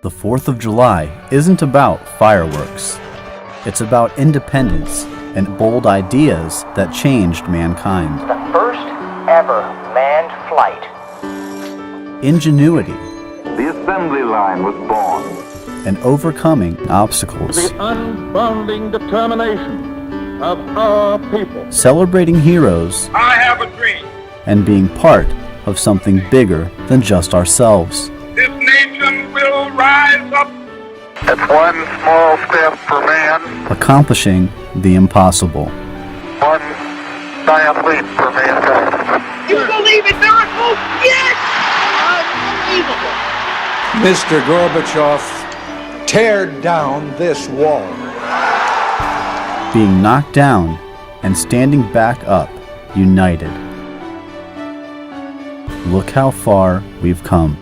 The 4th of July isn't about fireworks. It's about independence and bold ideas that changed mankind. The first ever manned flight. Ingenuity. The assembly line was born. And overcoming obstacles. The unbounding determination of our people. Celebrating heroes. I have a dream. And being part of something bigger than just ourselves. This nation will rise up. It's one small step for man. Accomplishing the impossible. One giant leap for mankind. You believe in miracles? Yes! Unbelievable. Mr. Gorbachev, tear down this wall. Being knocked down and standing back up, united. Look how far we've come.